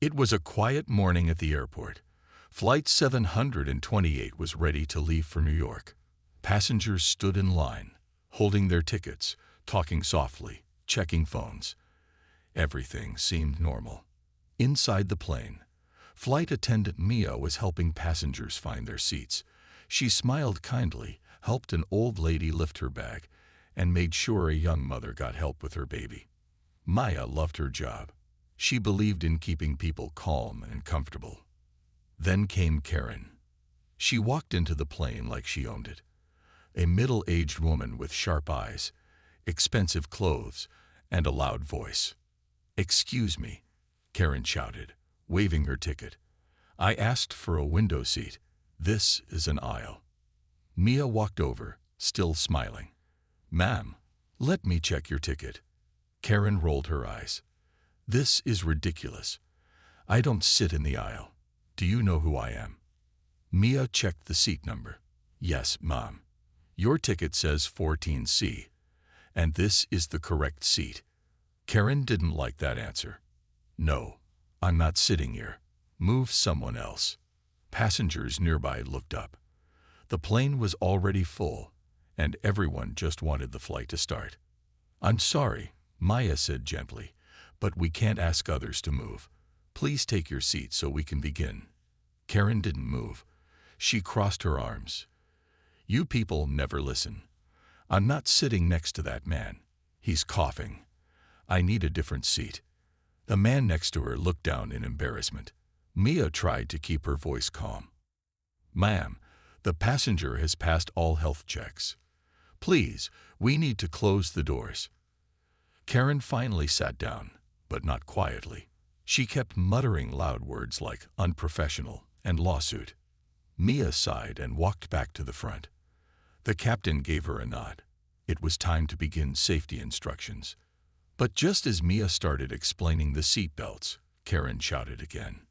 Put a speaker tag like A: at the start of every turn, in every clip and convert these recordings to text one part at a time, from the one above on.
A: It was a quiet morning at the airport. Flight 728 was ready to leave for New York. Passengers stood in line, holding their tickets, talking softly, checking phones. Everything seemed normal. Inside the plane, flight attendant Mia was helping passengers find their seats. She smiled kindly, helped an old lady lift her bag, and made sure a young mother got help with her baby. Maya loved her job. She believed in keeping people calm and comfortable. Then came Karen. She walked into the plane like she owned it. A middle-aged woman with sharp eyes, expensive clothes, and a loud voice. "Excuse me," Karen shouted, waving her ticket. "I asked for a window seat. This is an aisle." Mia walked over, still smiling. "Ma'am, let me check your ticket." Karen rolled her eyes. "This is ridiculous. I don't sit in the aisle. Do you know who I am?" Mia checked the seat number. "Yes, Mom. Your ticket says 14C, and this is the correct seat." Karen didn't like that answer. "No, I'm not sitting here. Move someone else." Passengers nearby looked up. The plane was already full, and everyone just wanted the flight to start. "I'm sorry," Maya said gently, "but we can't ask others to move. Please take your seat so we can begin." Karen didn't move. She crossed her arms. "You people never listen. I'm not sitting next to that man. He's coughing. I need a different seat." The man next to her looked down in embarrassment. Mia tried to keep her voice calm. "Ma'am, the passenger has passed all health checks. Please, we need to close the doors." Karen finally sat down, but not quietly. She kept muttering loud words like unprofessional and lawsuit. Mia sighed and walked back to the front. The captain gave her a nod. It was time to begin safety instructions. But just as Mia started explaining the seat belts, Karen shouted again.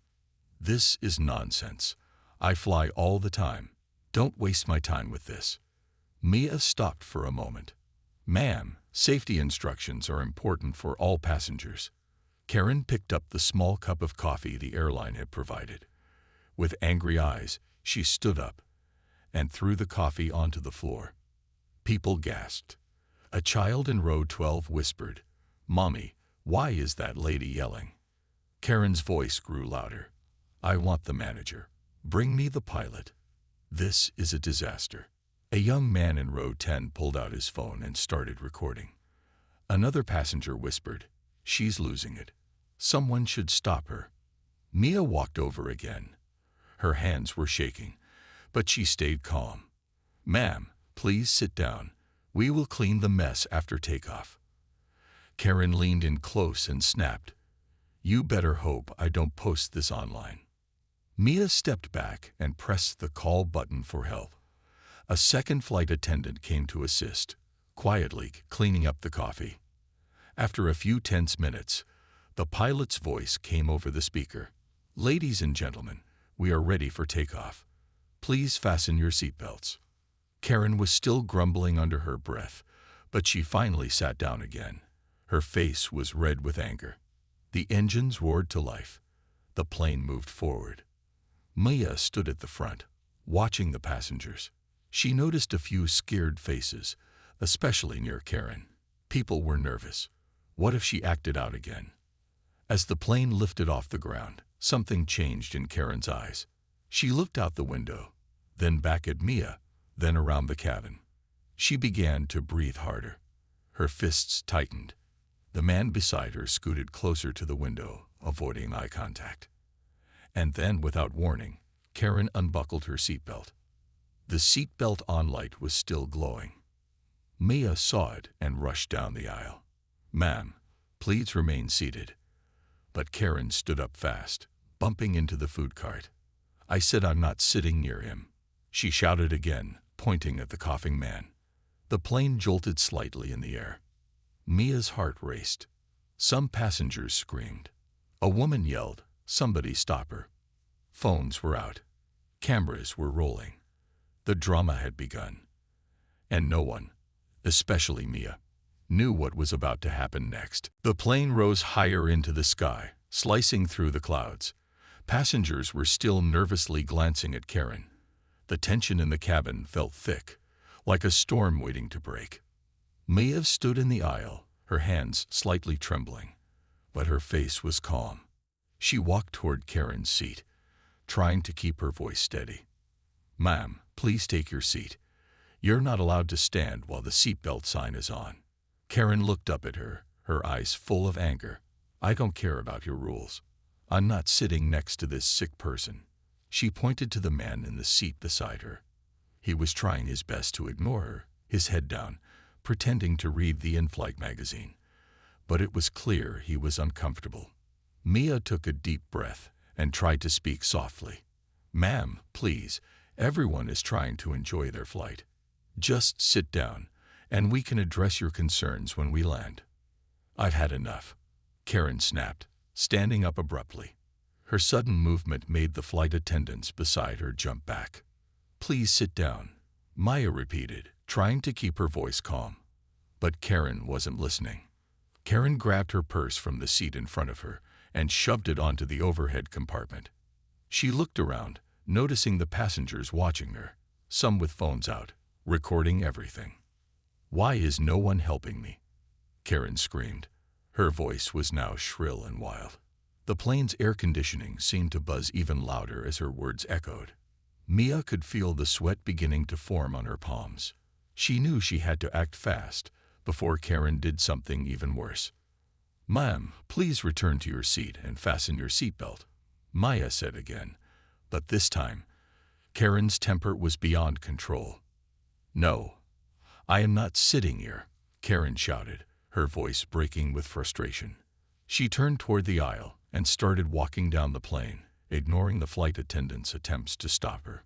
A: "This is nonsense. I fly all the time. Don't waste my time with this." Mia stopped for a moment. "Ma'am, safety instructions are important for all passengers." Karen picked up the small cup of coffee the airline had provided. With angry eyes, she stood up and threw the coffee onto the floor. People gasped. A child in row 12 whispered, "Mommy, why is that lady yelling?" Karen's voice grew louder. "I want the manager. Bring me the pilot. This is a disaster." A young man in row 10 pulled out his phone and started recording. Another passenger whispered, "She's losing it. Someone should stop her." Mia walked over again. Her hands were shaking, but she stayed calm. "Ma'am, please sit down. We will clean the mess after takeoff." Karen leaned in close and snapped, "You better hope I don't post this online." Mia stepped back and pressed the call button for help. A second flight attendant came to assist, quietly cleaning up the coffee. After a few tense minutes, the pilot's voice came over the speaker. "Ladies and gentlemen, we are ready for takeoff. Please fasten your seatbelts." Karen was still grumbling under her breath, but she finally sat down again. Her face was red with anger. The engines roared to life. The plane moved forward. Mia stood at the front, watching the passengers. She noticed a few scared faces, especially near Karen. People were nervous. What if she acted out again? As the plane lifted off the ground, something changed in Karen's eyes. She looked out the window, then back at Mia, then around the cabin. She began to breathe harder. Her fists tightened. The man beside her scooted closer to the window, avoiding eye contact. And then, without warning, Karen unbuckled her seatbelt. The seatbelt on light was still glowing. Mia saw it and rushed down the aisle. "Ma'am, please remain seated." But Karen stood up fast, bumping into the food cart. "I said I'm not sitting near him," she shouted again, pointing at the coughing man. The plane jolted slightly in the air. Mia's heart raced. Some passengers screamed. A woman yelled, "Somebody stop her." Phones were out. Cameras were rolling. The drama had begun. And no one, especially Mia, knew what was about to happen next. The plane rose higher into the sky, slicing through the clouds. Passengers were still nervously glancing at Karen. The tension in the cabin felt thick, like a storm waiting to break. Mia stood in the aisle, her hands slightly trembling, but her face was calm. She walked toward Karen's seat, trying to keep her voice steady. "Ma'am, please take your seat. You're not allowed to stand while the seatbelt sign is on." Karen looked up at her, her eyes full of anger. "I don't care about your rules. I'm not sitting next to this sick person." She pointed to the man in the seat beside her. He was trying his best to ignore her, his head down, pretending to read the in-flight magazine. But it was clear he was uncomfortable. Mia took a deep breath and tried to speak softly. "Ma'am, please, everyone is trying to enjoy their flight. Just sit down, and we can address your concerns when we land." "I've had enough," Karen snapped, standing up abruptly. Her sudden movement made the flight attendants beside her jump back. "Please sit down," Maya repeated, trying to keep her voice calm. But Karen wasn't listening. Karen grabbed her purse from the seat in front of her and shoved it onto the overhead compartment. She looked around, noticing the passengers watching her, some with phones out, recording everything. "Why is no one helping me?" Karen screamed. Her voice was now shrill and wild. The plane's air conditioning seemed to buzz even louder as her words echoed. Mia could feel the sweat beginning to form on her palms. She knew she had to act fast before Karen did something even worse. "Ma'am, please return to your seat and fasten your seatbelt," Maya said again, but this time, Karen's temper was beyond control. "No, I am not sitting here," Karen shouted, her voice breaking with frustration. She turned toward the aisle and started walking down the plane, ignoring the flight attendants' attempts to stop her.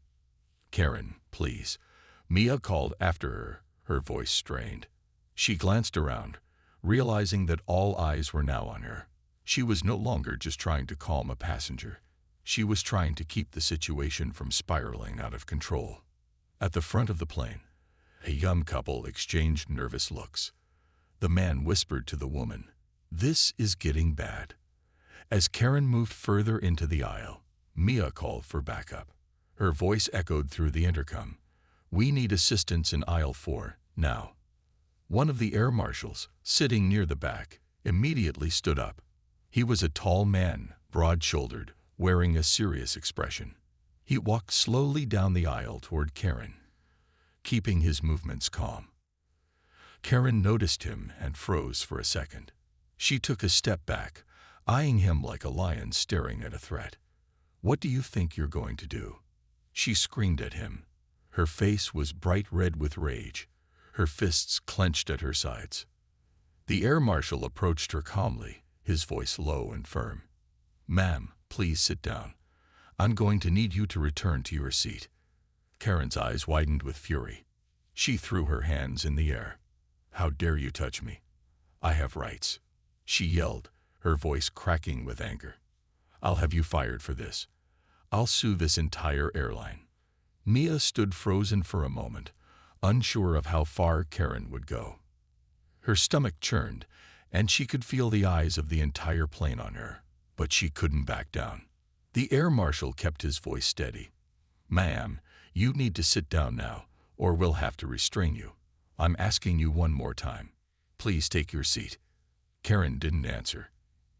A: "Karen, please," Mia called after her, her voice strained. She glanced around, realizing that all eyes were now on her. She was no longer just trying to calm a passenger. She was trying to keep the situation from spiraling out of control. At the front of the plane, a young couple exchanged nervous looks. The man whispered to the woman, "This is getting bad." As Karen moved further into the aisle, Mia called for backup. Her voice echoed through the intercom. "We need assistance in aisle 4, now." One of the air marshals, sitting near the back, immediately stood up. He was a tall man, broad-shouldered, wearing a serious expression. He walked slowly down the aisle toward Karen, keeping his movements calm. Karen noticed him and froze for a second. She took a step back, eyeing him like a lion staring at a threat. "What do you think you're going to do?" She screamed at him. Her face was bright red with rage, her fists clenched at her sides. The air marshal approached her calmly, his voice low and firm. "Ma'am, please sit down. I'm going to need you to return to your seat." Karen's eyes widened with fury. She threw her hands in the air. "How dare you touch me? I have rights," she yelled, her voice cracking with anger. "I'll have you fired for this. I'll sue this entire airline." Mia stood frozen for a moment, unsure of how far Karen would go. Her stomach churned, and she could feel the eyes of the entire plane on her, but she couldn't back down. The air marshal kept his voice steady. "Ma'am, you need to sit down now, or we'll have to restrain you. I'm asking you one more time. Please take your seat." Karen didn't answer.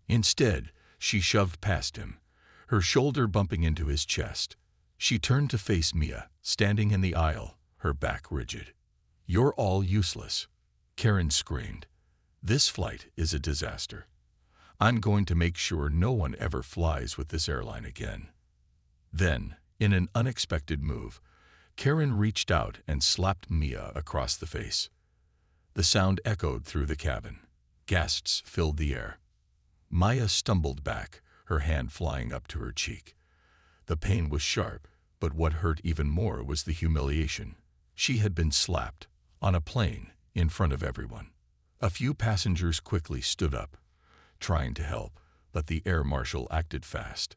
A: Instead, she shoved past him, her shoulder bumping into his chest. She turned to face Mia, standing in the aisle, her back rigid. "You're all useless," Karen screamed. "This flight is a disaster. I'm going to make sure no one ever flies with this airline again." Then, in an unexpected move, Karen reached out and slapped Mia across the face. The sound echoed through the cabin. Gasps filled the air. Maya stumbled back, her hand flying up to her cheek. The pain was sharp, but what hurt even more was the humiliation. She had been slapped, on a plane, in front of everyone. A few passengers quickly stood up, trying to help, but the air marshal acted fast.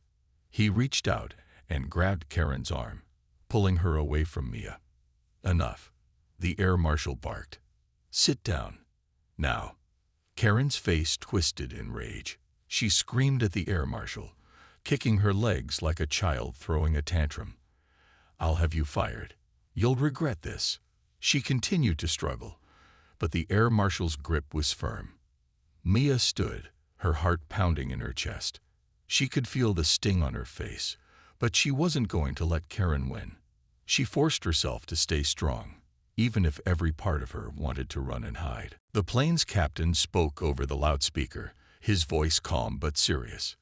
A: He reached out and grabbed Karen's arm, pulling her away from Mia. "Enough," the air marshal barked. "Sit down. Now." Karen's face twisted in rage. She screamed at the air marshal, kicking her legs like a child throwing a tantrum. "I'll have you fired. You'll regret this." She continued to struggle, but the air marshal's grip was firm. Mia stood, her heart pounding in her chest. She could feel the sting on her face, but she wasn't going to let Karen win. She forced herself to stay strong, even if every part of her wanted to run and hide. The plane's captain spoke over the loudspeaker, his voice calm but serious.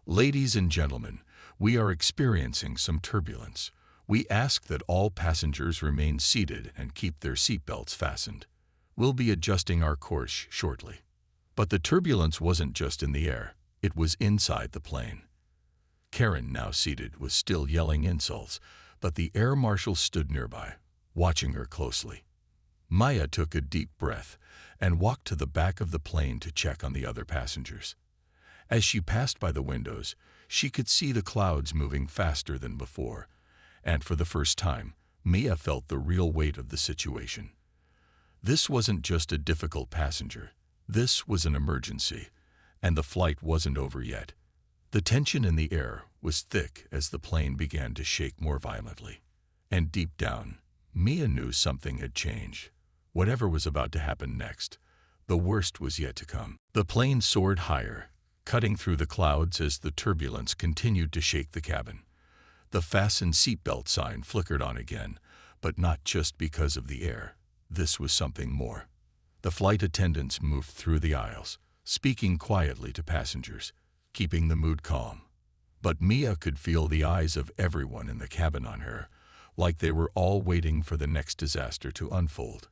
A: "Ladies and gentlemen, we are experiencing some turbulence. We ask that all passengers remain seated and keep their seatbelts fastened. We'll be adjusting our course shortly." But the turbulence wasn't just in the air, it was inside the plane. Karen, now seated, was still yelling insults, but the air marshal stood nearby, watching her closely. Maya took a deep breath and walked to the back of the plane to check on the other passengers. As she passed by the windows, she could see the clouds moving faster than before, and for the first time, Mia felt the real weight of the situation. This wasn't just a difficult passenger. This was an emergency, and the flight wasn't over yet. The tension in the air was thick as the plane began to shake more violently. And deep down, Mia knew something had changed. Whatever was about to happen next, the worst was yet to come. The plane soared higher, cutting through the clouds as the turbulence continued to shake the cabin. The fasten seatbelt sign flickered on again, but not just because of the air. This was something more. The flight attendants moved through the aisles, speaking quietly to passengers, keeping the mood calm. But Mia could feel the eyes of everyone in the cabin on her, like they were all waiting for the next disaster to unfold.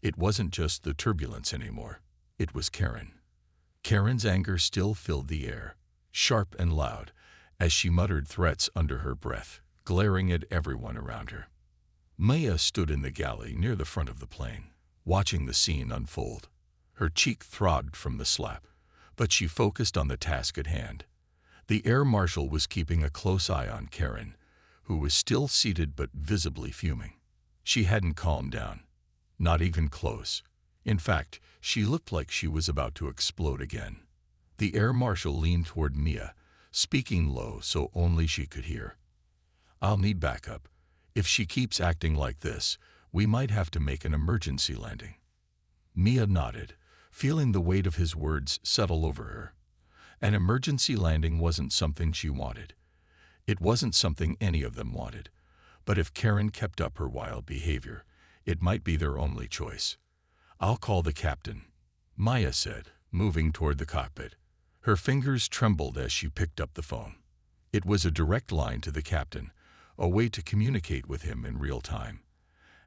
A: It wasn't just the turbulence anymore. It was Karen. Karen's anger still filled the air, sharp and loud, as she muttered threats under her breath, glaring at everyone around her. Mia stood in the galley near the front of the plane, watching the scene unfold. Her cheek throbbed from the slap, but she focused on the task at hand. The air marshal was keeping a close eye on Karen, who was still seated but visibly fuming. She hadn't calmed down, not even close. In fact, she looked like she was about to explode again. The air marshal leaned toward Mia, speaking low so only she could hear. "I'll need backup. If she keeps acting like this, we might have to make an emergency landing." Mia nodded, feeling the weight of his words settle over her. An emergency landing wasn't something she wanted. It wasn't something any of them wanted. But if Karen kept up her wild behavior, it might be their only choice. "I'll call the captain," Maya said, moving toward the cockpit. Her fingers trembled as she picked up the phone. It was a direct line to the captain, a way to communicate with him in real time.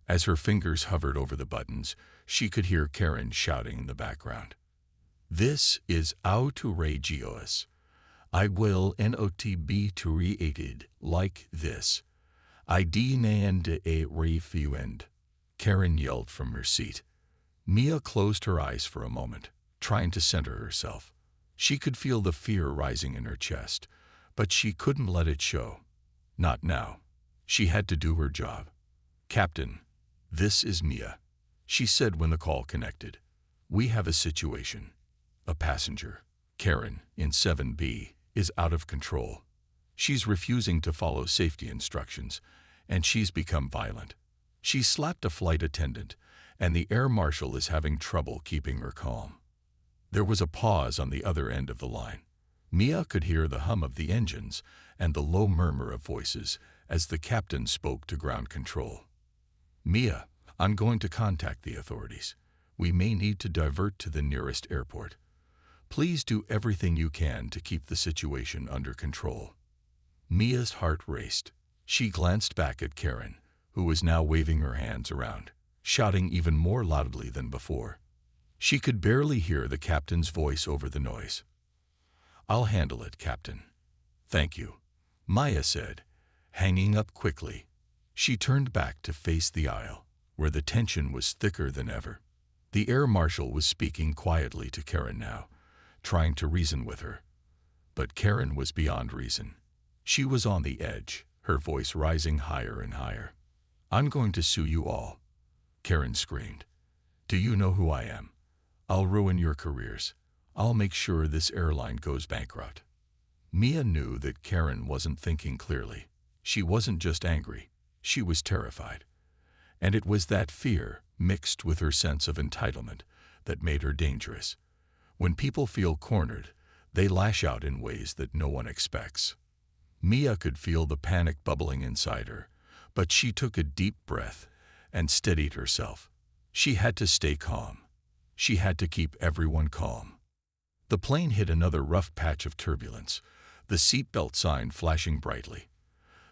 A: As her fingers hovered over the buttons, she could hear Karen shouting in the background. "This is outrageous. I will not be treated like this. I demand a refund," Karen yelled from her seat. Mia closed her eyes for a moment, trying to center herself. She could feel the fear rising in her chest, but she couldn't let it show. Not now. She had to do her job. "Captain, this is Mia," she said when the call connected. "We have a situation. A passenger, Karen, in 7B, is out of control. She's refusing to follow safety instructions, and she's become violent. She slapped a flight attendant, and the air marshal is having trouble keeping her calm." There was a pause on the other end of the line. Mia could hear the hum of the engines and the low murmur of voices as the captain spoke to ground control. "Mia, I'm going to contact the authorities. We may need to divert to the nearest airport. Please do everything you can to keep the situation under control." Mia's heart raced. She glanced back at Karen, who was now waving her hands around, shouting even more loudly than before. She could barely hear the captain's voice over the noise. "I'll handle it, Captain." "Thank you," Maya said, hanging up quickly. She turned back to face the aisle, where the tension was thicker than ever. The air marshal was speaking quietly to Karen now, trying to reason with her. But Karen was beyond reason. She was on the edge, her voice rising higher and higher. "I'm going to sue you all," Karen screamed. "Do you know who I am? I'll ruin your careers. I'll make sure this airline goes bankrupt." Mia knew that Karen wasn't thinking clearly. She wasn't just angry, she was terrified. And it was that fear, mixed with her sense of entitlement, that made her dangerous. When people feel cornered, they lash out in ways that no one expects. Mia could feel the panic bubbling inside her, but she took a deep breath and steadied herself. She had to stay calm. She had to keep everyone calm. The plane hit another rough patch of turbulence, the seatbelt sign flashing brightly.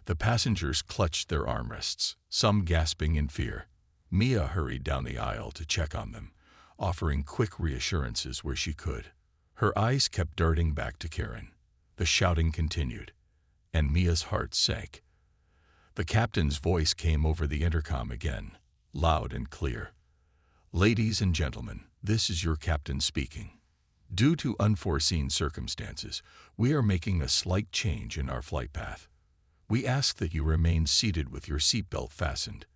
A: The passengers clutched their armrests, some gasping in fear. Mia hurried down the aisle to check on them, offering quick reassurances where she could. Her eyes kept darting back to Karen. The shouting continued, and Mia's heart sank. The captain's voice came over the intercom again, loud and clear. "Ladies and gentlemen, this is your captain speaking. Due to unforeseen circumstances, we are making a slight change in our flight path. We ask that you remain seated with your seatbelt fastened.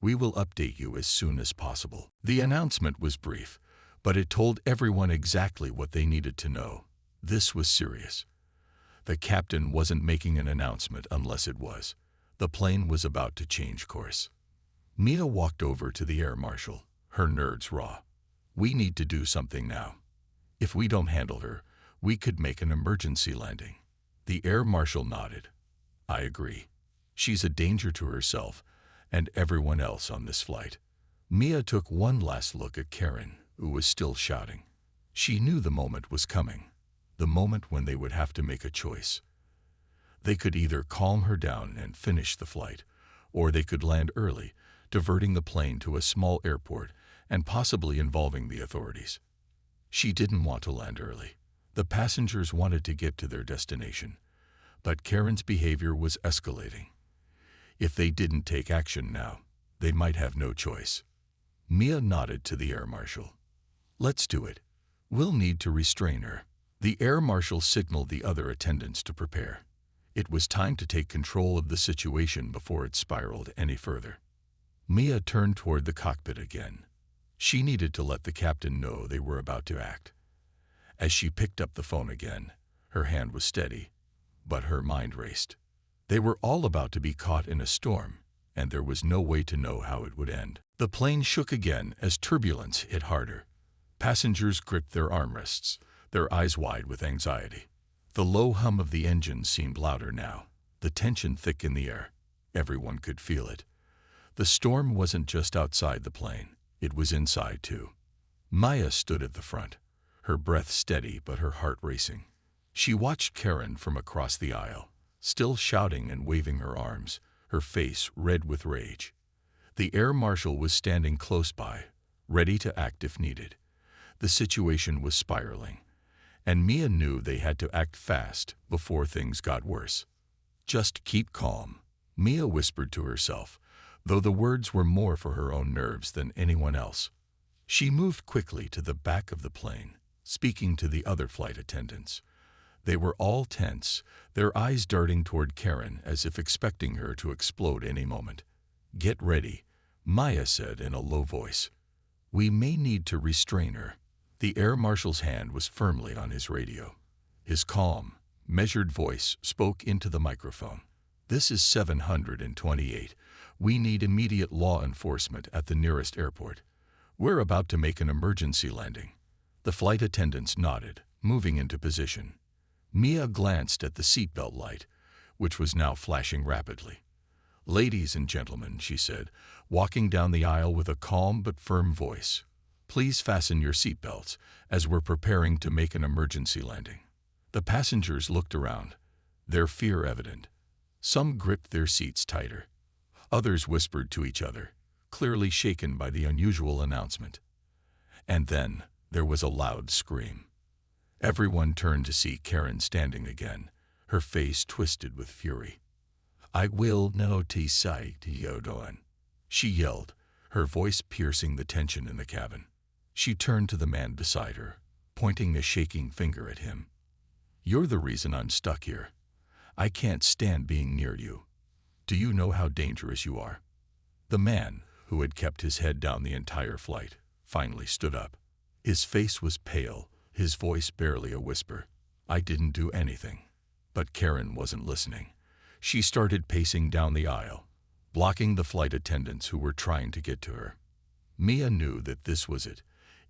A: We will update you as soon as possible." The announcement was brief, but it told everyone exactly what they needed to know. This was serious. The captain wasn't making an announcement unless it was. The plane was about to change course. Mia walked over to the air marshal, her nerves raw. "We need to do something now. If we don't handle her, we could make an emergency landing." The air marshal nodded. "I agree. She's a danger to herself and everyone else on this flight." Mia took one last look at Karen, who was still shouting. She knew the moment was coming, the moment when they would have to make a choice. They could either calm her down and finish the flight, or they could land early, diverting the plane to a small airport and possibly involving the authorities. She didn't want to land early. The passengers wanted to get to their destination, but Karen's behavior was escalating. If they didn't take action now, they might have no choice. Mia nodded to the air marshal. "Let's do it. We'll need to restrain her." The air marshal signaled the other attendants to prepare. It was time to take control of the situation before it spiraled any further. Mia turned toward the cockpit again. She needed to let the captain know they were about to act. As she picked up the phone again, her hand was steady, but her mind raced. They were all about to be caught in a storm, and there was no way to know how it would end. The plane shook again as turbulence hit harder. Passengers gripped their armrests, their eyes wide with anxiety. The low hum of the engine seemed louder now, the tension thick in the air. Everyone could feel it. The storm wasn't just outside the plane, it was inside too. Maya stood at the front, her breath steady but her heart racing. She watched Karen from across the aisle, still shouting and waving her arms, her face red with rage. The air marshal was standing close by, ready to act if needed. The situation was spiraling, and Mia knew they had to act fast before things got worse. "Just keep calm," Mia whispered to herself, though the words were more for her own nerves than anyone else. She moved quickly to the back of the plane, speaking to the other flight attendants. They were all tense, their eyes darting toward Karen as if expecting her to explode any moment. "Get ready," Maya said in a low voice. "We may need to restrain her." The air marshal's hand was firmly on his radio. His calm, measured voice spoke into the microphone. "This is 728. We need immediate law enforcement at the nearest airport. We're about to make an emergency landing." The flight attendants nodded, moving into position. Mia glanced at the seatbelt light, which was now flashing rapidly. "Ladies and gentlemen," she said, walking down the aisle with a calm but firm voice, "please fasten your seatbelts as we're preparing to make an emergency landing." The passengers looked around, their fear evident. Some gripped their seats tighter. Others whispered to each other, clearly shaken by the unusual announcement. And then there was a loud scream. Everyone turned to see Karen standing again, her face twisted with fury. "I will notice you doing," she yelled, her voice piercing the tension in the cabin. She turned to the man beside her, pointing a shaking finger at him. "You're the reason I'm stuck here. I can't stand being near you. Do you know how dangerous you are?" The man, who had kept his head down the entire flight, finally stood up. His face was pale, his voice barely a whisper. I didn't do anything. But Karen wasn't listening. She started pacing down the aisle, blocking the flight attendants who were trying to get to her. Mia knew that this was it.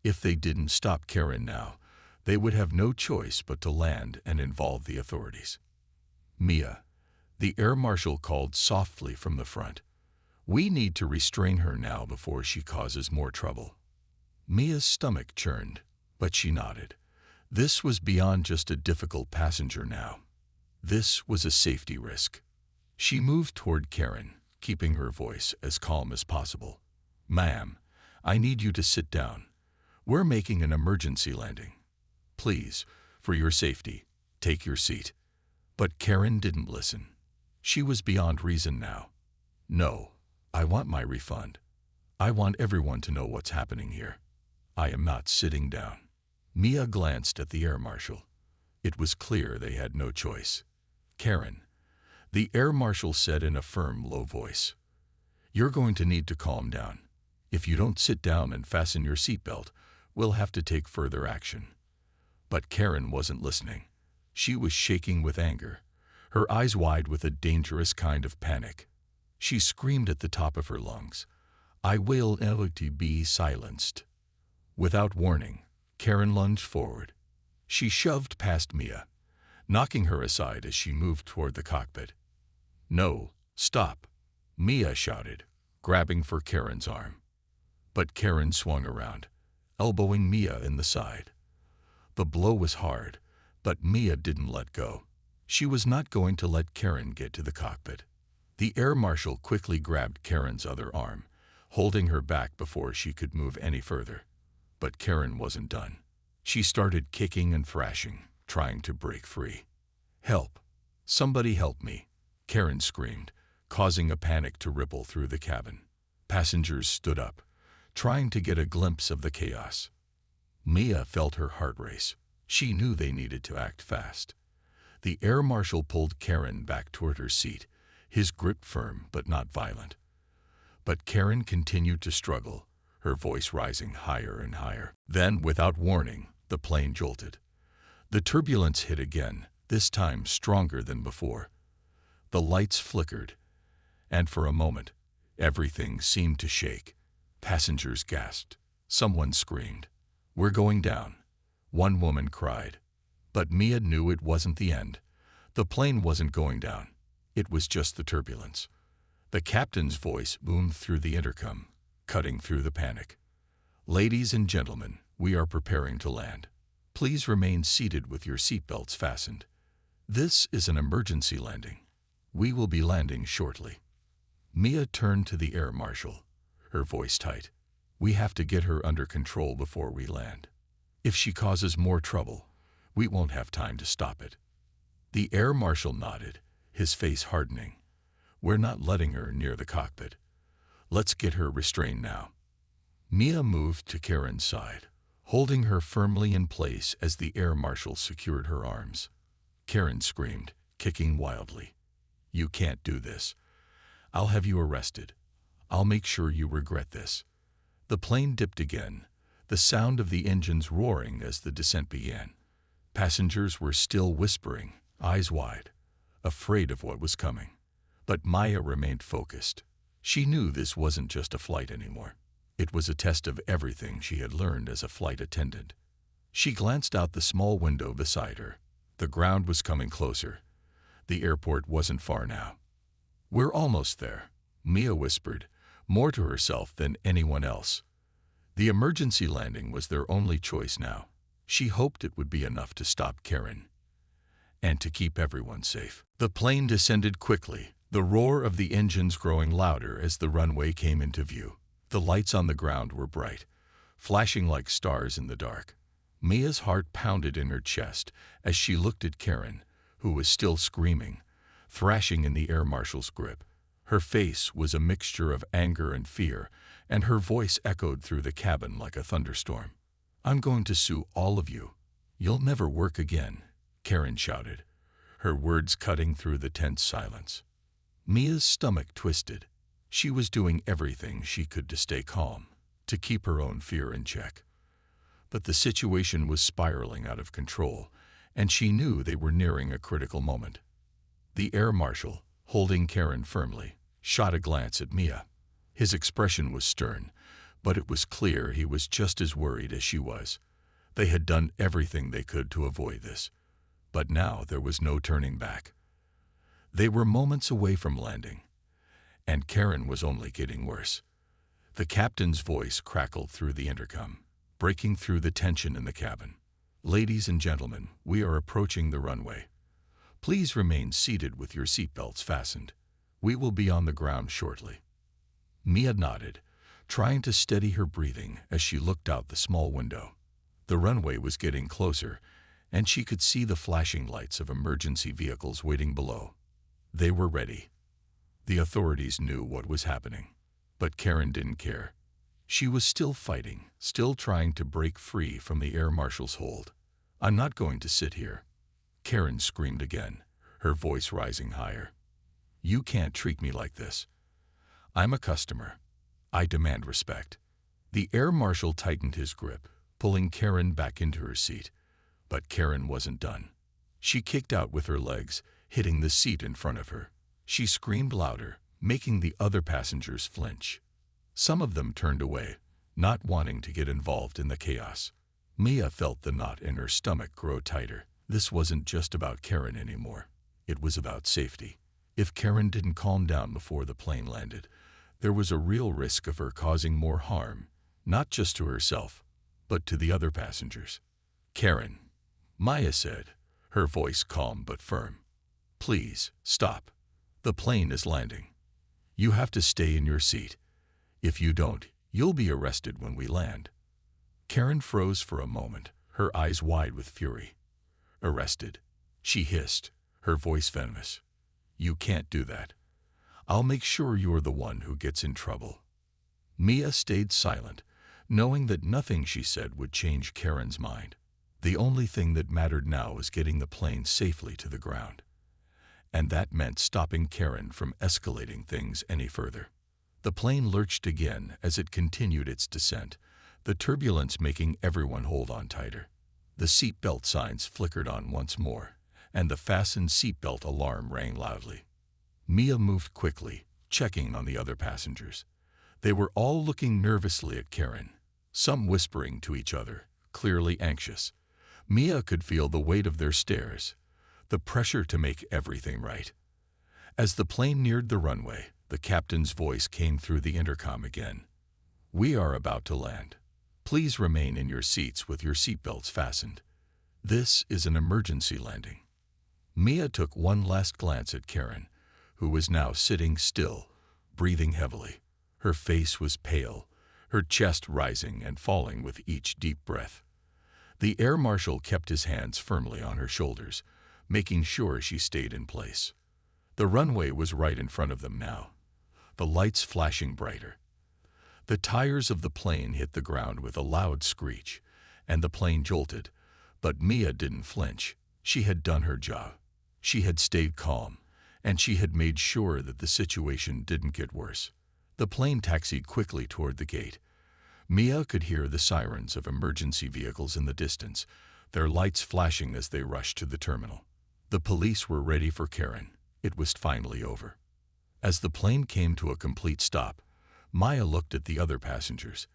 A: If they didn't stop Karen now, they would have no choice but to land and involve the authorities. Mia, the air marshal called softly from the front. We need to restrain her now before she causes more trouble. Mia's stomach churned, but she nodded. This was beyond just a difficult passenger now. This was a safety risk. She moved toward Karen, keeping her voice as calm as possible. Ma'am, I need you to sit down. We're making an emergency landing. Please, for your safety, take your seat. But Karen didn't listen. She was beyond reason now. No, I want my refund. I want everyone to know what's happening here. I am not sitting down. Mia glanced at the air marshal. It was clear they had no choice. Karen, the air marshal said in a firm, low voice, you're going to need to calm down. If you don't sit down and fasten your seatbelt, we'll have to take further action. But Karen wasn't listening. She was shaking with anger, her eyes wide with a dangerous kind of panic. She screamed at the top of her lungs, I will never be silenced. Without warning, Karen lunged forward. She shoved past Mia, knocking her aside as she moved toward the cockpit. No, stop, Mia shouted, grabbing for Karen's arm. But Karen swung around, elbowing Mia in the side. The blow was hard, but Mia didn't let go. She was not going to let Karen get to the cockpit. The air marshal quickly grabbed Karen's other arm, holding her back before she could move any further. But Karen wasn't done. She started kicking and thrashing, trying to break free. Help! Somebody help me! Karen screamed, causing a panic to ripple through the cabin. Passengers stood up, trying to get a glimpse of the chaos. Mia felt her heart race. She knew they needed to act fast. The air marshal pulled Karen back toward her seat, his grip firm but not violent. But Karen continued to struggle, her voice rising higher and higher. Then, without warning, the plane jolted. The turbulence hit again, this time stronger than before. The lights flickered, and for a moment, everything seemed to shake. Passengers gasped. Someone screamed, "We're going down." One woman cried. But Mia knew it wasn't the end. The plane wasn't going down. It was just the turbulence. The captain's voice boomed through the intercom, cutting through the panic. "Ladies and gentlemen, we are preparing to land. Please remain seated with your seatbelts fastened. This is an emergency landing. We will be landing shortly." Mia turned to the air marshal, her voice tight. "We have to get her under control before we land. If she causes more trouble, we won't have time to stop it." The air marshal nodded, his face hardening. "We're not letting her near the cockpit. Let's get her restrained now." Mia moved to Karen's side, holding her firmly in place as the air marshal secured her arms. Karen screamed, kicking wildly. "You can't do this. I'll have you arrested. I'll make sure you regret this." The plane dipped again, the sound of the engines roaring as the descent began. Passengers were still whispering, eyes wide, afraid of what was coming. But Maya remained focused. She knew this wasn't just a flight anymore. It was a test of everything she had learned as a flight attendant. She glanced out the small window beside her. The ground was coming closer. The airport wasn't far now. "We're almost there," Mia whispered, more to herself than anyone else. The emergency landing was their only choice now. She hoped it would be enough to stop Karen and to keep everyone safe. The plane descended quickly, the roar of the engines growing louder as the runway came into view. The lights on the ground were bright, flashing like stars in the dark. Mia's heart pounded in her chest as she looked at Karen, who was still screaming, thrashing in the air marshal's grip. Her face was a mixture of anger and fear, and her voice echoed through the cabin like a thunderstorm. "I'm going to sue all of you. You'll never work again," Karen shouted, her words cutting through the tense silence. Mia's stomach twisted. She was doing everything she could to stay calm, to keep her own fear in check. But the situation was spiraling out of control, and she knew they were nearing a critical moment. The air marshal, holding Karen firmly, shot a glance at Mia. His expression was stern, but it was clear he was just as worried as she was. They had done everything they could to avoid this, but now there was no turning back. They were moments away from landing, and Karen was only getting worse. The captain's voice crackled through the intercom, breaking through the tension in the cabin. "Ladies and gentlemen, we are approaching the runway. Please remain seated with your seatbelts fastened. We will be on the ground shortly." Mia nodded, trying to steady her breathing as she looked out the small window. The runway was getting closer, and she could see the flashing lights of emergency vehicles waiting below. They were ready. The authorities knew what was happening, but Karen didn't care. She was still fighting, still trying to break free from the air marshal's hold. "I'm not going to sit here," Karen screamed again, her voice rising higher. "You can't treat me like this. I'm a customer. I demand respect." The air marshal tightened his grip, pulling Karen back into her seat. But Karen wasn't done. She kicked out with her legs, hitting the seat in front of her. She screamed louder, making the other passengers flinch. Some of them turned away, not wanting to get involved in the chaos. Mia felt the knot in her stomach grow tighter. This wasn't just about Karen anymore. It was about safety. If Karen didn't calm down before the plane landed, there was a real risk of her causing more harm, not just to herself, but to the other passengers. "Karen," Maya said, her voice calm but firm. "Please, stop. The plane is landing. You have to stay in your seat. If you don't, you'll be arrested when we land." Karen froze for a moment, her eyes wide with fury. "Arrested?" she hissed, her voice venomous. "You can't do that. I'll make sure you're the one who gets in trouble." Mia stayed silent, knowing that nothing she said would change Karen's mind. The only thing that mattered now was getting the plane safely to the ground. And that meant stopping Karen from escalating things any further. The plane lurched again as it continued its descent, the turbulence making everyone hold on tighter. The seatbelt signs flickered on once more, and the fastened seatbelt alarm rang loudly. Mia moved quickly, checking on the other passengers. They were all looking nervously at Karen, some whispering to each other, clearly anxious. Mia could feel the weight of their stares, the pressure to make everything right. As the plane neared the runway, the captain's voice came through the intercom again. "We are about to land. Please remain in your seats with your seatbelts fastened. This is an emergency landing." Mia took one last glance at Karen, who was now sitting still, breathing heavily. Her face was pale, her chest rising and falling with each deep breath. The air marshal kept his hands firmly on her shoulders, making sure she stayed in place. The runway was right in front of them now, the lights flashing brighter. The tires of the plane hit the ground with a loud screech, and the plane jolted, but Mia didn't flinch. She had done her job. She had stayed calm, and she had made sure that the situation didn't get worse. The plane taxied quickly toward the gate. Mia could hear the sirens of emergency vehicles in the distance, their lights flashing as they rushed to the terminal. The police were ready for Karen. It was finally over. As the plane came to a complete stop, Maya looked at the other passengers,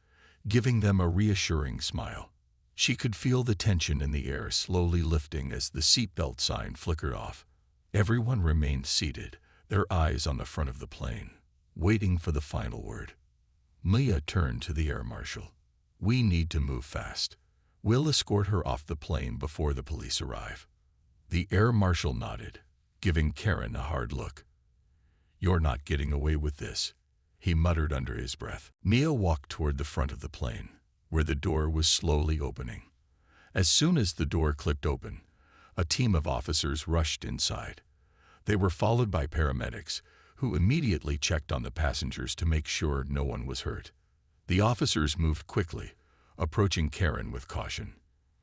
A: giving them a reassuring smile. She could feel the tension in the air slowly lifting as the seatbelt sign flickered off. Everyone remained seated, their eyes on the front of the plane, waiting for the final word. Mia turned to the air marshal. "We need to move fast. We'll escort her off the plane before the police arrive." The air marshal nodded, giving Karen a hard look. "You're not getting away with this," he muttered under his breath. Mia walked toward the front of the plane, where the door was slowly opening. As soon as the door clicked open, a team of officers rushed inside. They were followed by paramedics, who immediately checked on the passengers to make sure no one was hurt. The officers moved quickly, approaching Karen with caution.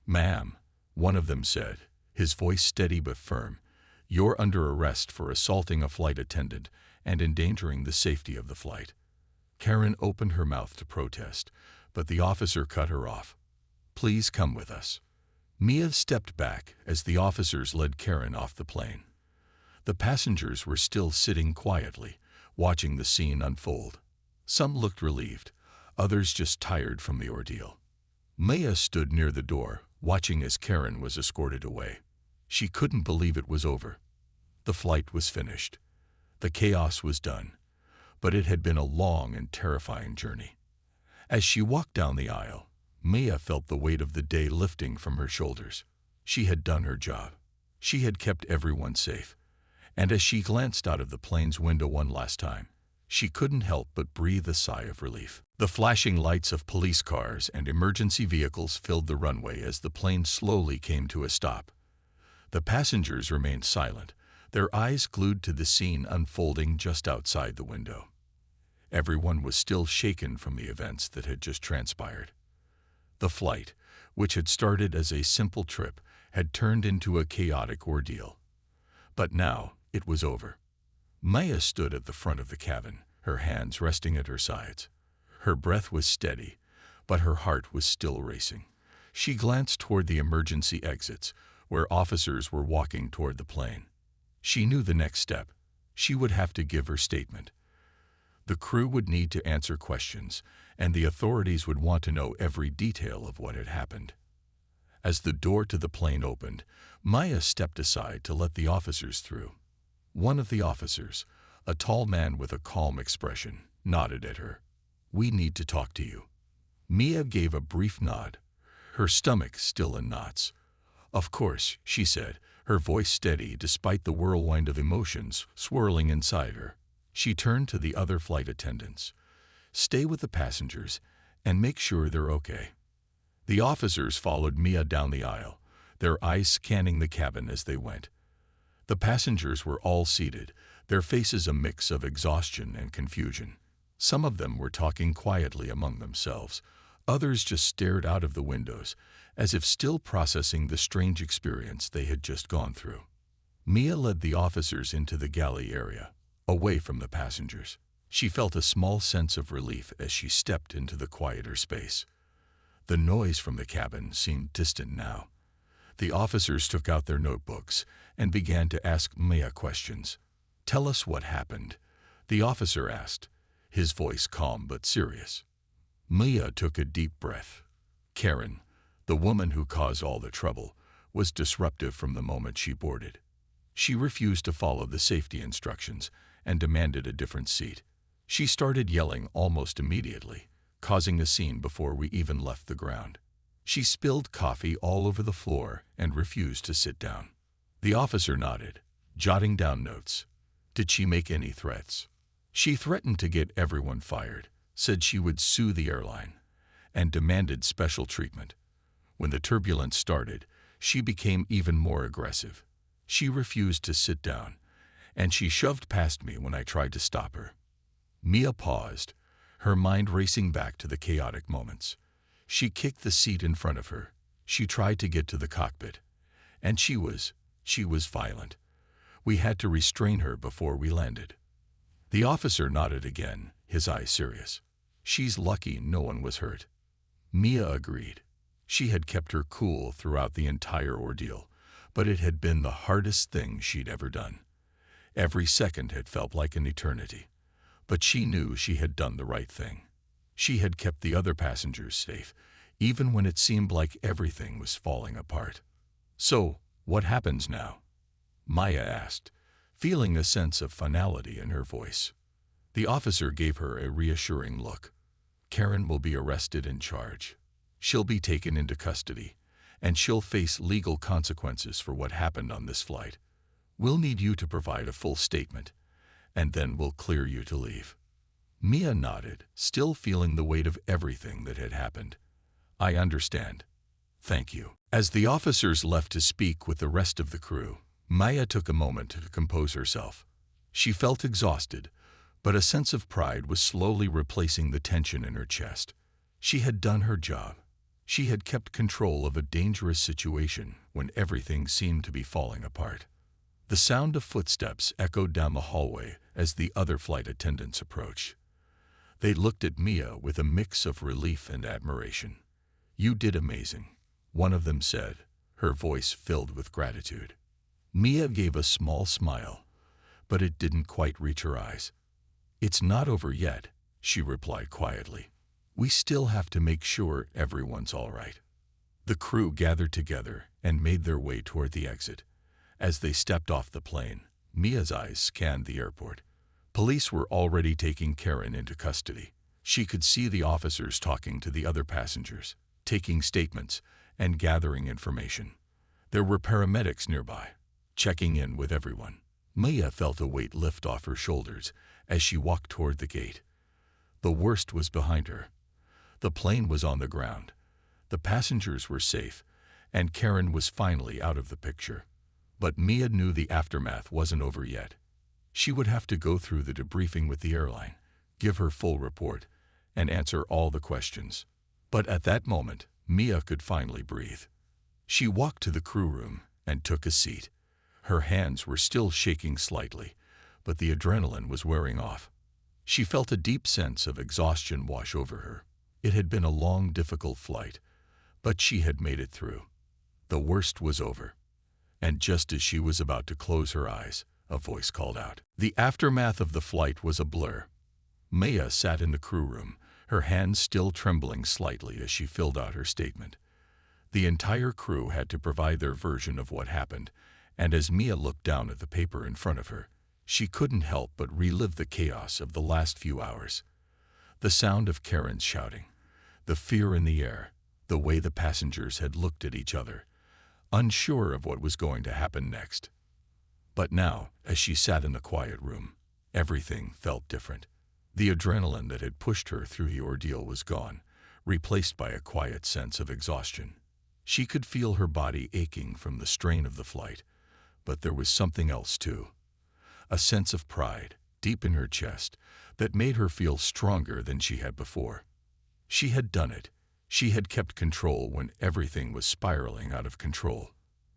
A: "Ma'am," one of them said, his voice steady but firm, "you're under arrest for assaulting a flight attendant and endangering the safety of the flight." Karen opened her mouth to protest, but the officer cut her off. Please come with us." Mia stepped back as the officers led Karen off the plane. The passengers were still sitting quietly, watching the scene unfold. Some looked relieved, others just tired from the ordeal. Mia stood near the door, watching as Karen was escorted away. She couldn't believe it was over. The flight was finished. The chaos was done. But it had been a long and terrifying journey. As she walked down the aisle, Mia felt the weight of the day lifting from her shoulders. She had done her job. She had kept everyone safe. And as she glanced out of the plane's window one last time, she couldn't help but breathe a sigh of relief. The flashing lights of police cars and emergency vehicles filled the runway as the plane slowly came to a stop. The passengers remained silent, their eyes glued to the scene unfolding just outside the window. Everyone was still shaken from the events that had just transpired. The flight, which had started as a simple trip, had turned into a chaotic ordeal. But now it was over. Maya stood at the front of the cabin, her hands resting at her sides. Her breath was steady, but her heart was still racing. She glanced toward the emergency exits, where officers were walking toward the plane. She knew the next step. She would have to give her statement. The crew would need to answer questions, and the authorities would want to know every detail of what had happened. As the door to the plane opened, Maya stepped aside to let the officers through. One of the officers, a tall man with a calm expression, nodded at her. "We need to talk to you." Mia gave a brief nod, her stomach still in knots. "Of course," she said, her voice steady despite the whirlwind of emotions swirling inside her. She turned to the other flight attendants. "Stay with the passengers and make sure they're okay." The officers followed Mia down the aisle, their eyes scanning the cabin as they went. The passengers were all seated, their faces a mix of exhaustion and confusion. Some of them were talking quietly among themselves. Others just stared out of the windows, as if still processing the strange experience they had just gone through. Mia led the officers into the galley area, away from the passengers. She felt a small sense of relief as she stepped into the quieter space. The noise from the cabin seemed distant now. The officers took out their notebooks and began to ask Mia questions. "Tell us what happened," the officer asked, his voice calm but serious. Mia took a deep breath. Karen, the woman who caused all the trouble, was disruptive from the moment she boarded. She refused to follow the safety instructions and demanded a different seat. She started yelling almost immediately, causing a scene before we even left the ground. She spilled coffee all over the floor and refused to sit down. The officer nodded, jotting down notes. Did she make any threats? She threatened to get everyone fired, said she would sue the airline, and demanded special treatment. When the turbulence started, she became even more aggressive. She refused to sit down, and she shoved past me when I tried to stop her. Mia paused, her mind racing back to the chaotic moments. She kicked the seat in front of her. She tried to get to the cockpit. And she was violent. We had to restrain her before we landed. The officer nodded again, his eyes serious. "She's lucky no one was hurt." Mia agreed. She had kept her cool throughout the entire ordeal, but it had been the hardest thing she'd ever done. Every second had felt like an eternity. But she knew she had done the right thing. She had kept the other passengers safe, even when it seemed like everything was falling apart. "So, what happens now?" Maya asked, feeling a sense of finality in her voice. The officer gave her a reassuring look. "Karen will be arrested and charged. She'll be taken into custody, and she'll face legal consequences for what happened on this flight. We'll need you to provide a full statement, and then we'll clear you to leave." Mia nodded, still feeling the weight of everything that had happened. "I understand. Thank you." As the officers left to speak with the rest of the crew, Maya took a moment to compose herself. She felt exhausted, but a sense of pride was slowly replacing the tension in her chest. She had done her job. She had kept control of a dangerous situation when everything seemed to be falling apart. The sound of footsteps echoed down the hallway as the other flight attendants approached. They looked at Mia with a mix of relief and admiration. "You did amazing," one of them said, her voice filled with gratitude. Mia gave a small smile, but it didn't quite reach her eyes. "It's not over yet," she replied quietly. "We still have to make sure everyone's all right." The crew gathered together and made their way toward the exit. As they stepped off the plane, Mia's eyes scanned the airport. Police were already taking Karen into custody. She could see the officers talking to the other passengers, taking statements, and gathering information. There were paramedics nearby, checking in with everyone. Mia felt a weight lift off her shoulders as she walked toward the gate. The worst was behind her. The plane was on the ground. The passengers were safe, and Karen was finally out of the picture. But Mia knew the aftermath wasn't over yet. She would have to go through the debriefing with the airline, give her full report, and answer all the questions. But at that moment, Mia could finally breathe. She walked to the crew room and took a seat. Her hands were still shaking slightly, but the adrenaline was wearing off. She felt a deep sense of exhaustion wash over her. It had been a long, difficult flight, but she had made it through. The worst was over. And just as she was about to close her eyes, a voice called out. The aftermath of the flight was a blur. Mia sat in the crew room, her hands still trembling slightly as she filled out her statement. The entire crew had to provide their version of what happened, and as Mia looked down at the paper in front of her, she couldn't help but relive the chaos of the last few hours. The sound of Karen's shouting, the fear in the air, the way the passengers had looked at each other, unsure of what was going to happen next. But now, as she sat in the quiet room, everything felt different. The adrenaline that had pushed her through the ordeal was gone, replaced by a quiet sense of exhaustion. She could feel her body aching from the strain of the flight, but there was something else too. A sense of pride, deep in her chest, that made her feel stronger than she had before. She had done it. She had kept control when everything was spiraling out of control.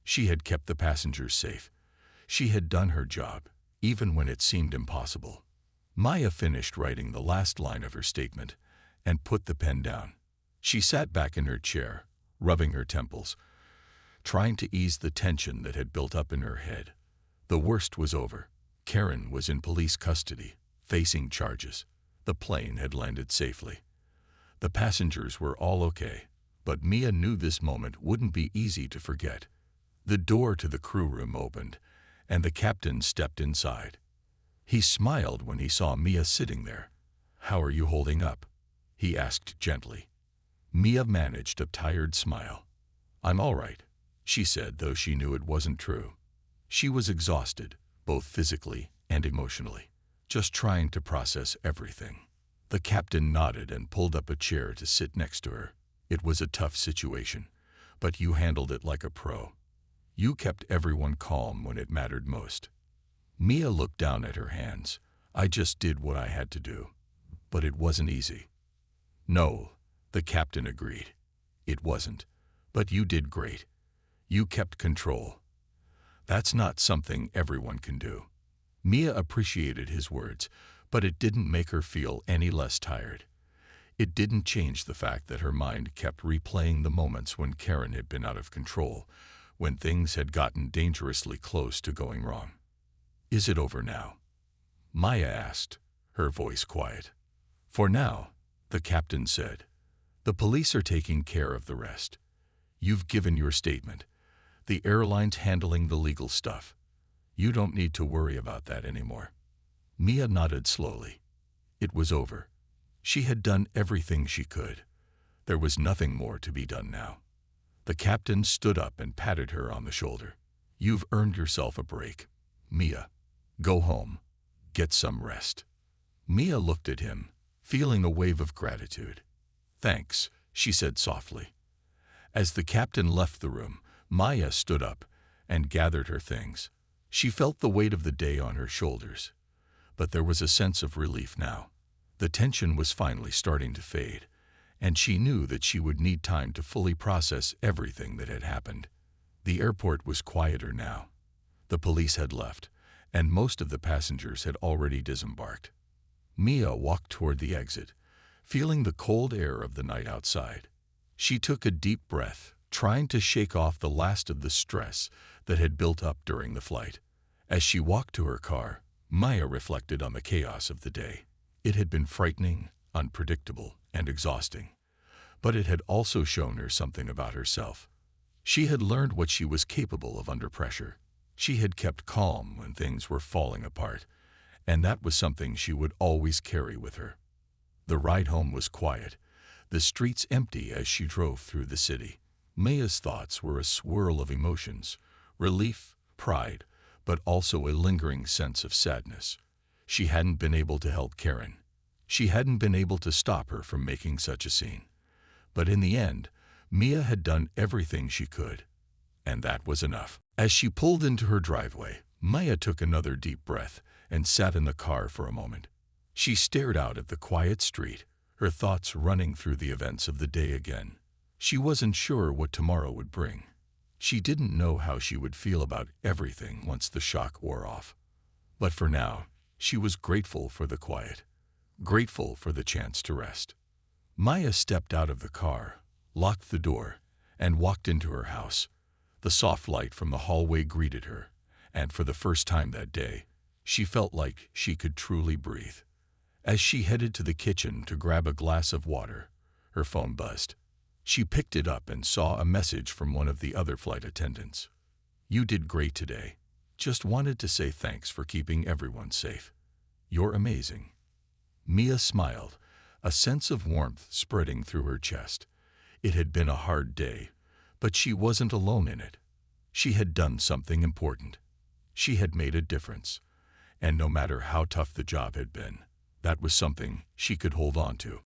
A: She had kept the passengers safe. She had done her job, even when it seemed impossible. Mia finished writing the last line of her statement and put the pen down. She sat back in her chair, rubbing her temples, trying to ease the tension that had built up in her head. The worst was over. Karen was in police custody, facing charges. The plane had landed safely. The passengers were all okay, but Mia knew this moment wouldn't be easy to forget. The door to the crew room opened, and the captain stepped inside. He smiled when he saw Mia sitting there. "How are you holding up?" he asked gently. Mia managed a tired smile. "I'm all right," she said, though she knew it wasn't true. She was exhausted, both physically and emotionally, just trying to process everything. The captain nodded and pulled up a chair to sit next to her. "It was a tough situation, but you handled it like a pro. You kept everyone calm when it mattered most." Mia looked down at her hands. "I just did what I had to do, but it wasn't easy." "No," the captain agreed. "It wasn't, but you did great. You kept control. That's not something everyone can do." Mia appreciated his words, but it didn't make her feel any less tired. It didn't change the fact that her mind kept replaying the moments when Karen had been out of control, when things had gotten dangerously close to going wrong. "Is it over now?" Mia asked, her voice quiet. "For now," the captain said. "The police are taking care of the rest. You've given your statement. The airline's handling the legal stuff. You don't need to worry about that anymore." Mia nodded slowly. It was over. She had done everything she could. There was nothing more to be done now. The captain stood up and patted her on the shoulder. "You've earned yourself a break, Mia. Go home. Get some rest." Mia looked at him, feeling a wave of gratitude. "Thanks," she said softly. As the captain left the room, Mia stood up and gathered her things. She felt the weight of the day on her shoulders, but there was a sense of relief now. The tension was finally starting to fade, and she knew that she would need time to fully process everything that had happened. The airport was quieter now. The police had left, and most of the passengers had already disembarked. Mia walked toward the exit, feeling the cold air of the night outside. She took a deep breath, trying to shake off the last of the stress that had built up during the flight. As she walked to her car, Maya reflected on the chaos of the day. It had been frightening, unpredictable, and exhausting. But it had also shown her something about herself. She had learned what she was capable of under pressure. She had kept calm when things were falling apart, and that was something she would always carry with her. The ride home was quiet, the streets empty as she drove through the city. Maya's thoughts were a swirl of emotions, relief, pride, but also a lingering sense of sadness. She hadn't been able to help Karen. She hadn't been able to stop her from making such a scene. But in the end, Mia had done everything she could, and that was enough. As she pulled into her driveway, Maya took another deep breath and sat in the car for a moment. She stared out at the quiet street, her thoughts running through the events of the day again. She wasn't sure what tomorrow would bring. She didn't know how she would feel about everything once the shock wore off. But for now, she was grateful for the quiet, grateful for the chance to rest. Maya stepped out of the car, locked the door, and walked into her house. The soft light from the hallway greeted her, and for the first time that day, she felt like she could truly breathe. As she headed to the kitchen to grab a glass of water, her phone buzzed. She picked it up and saw a message from one of the other flight attendants. "You did great today. Just wanted to say thanks for keeping everyone safe. You're amazing." Mia smiled, a sense of warmth spreading through her chest. It had been a hard day, but she wasn't alone in it. She had done something important. She had made a difference. And no matter how tough the job had been, that was something she could hold on to.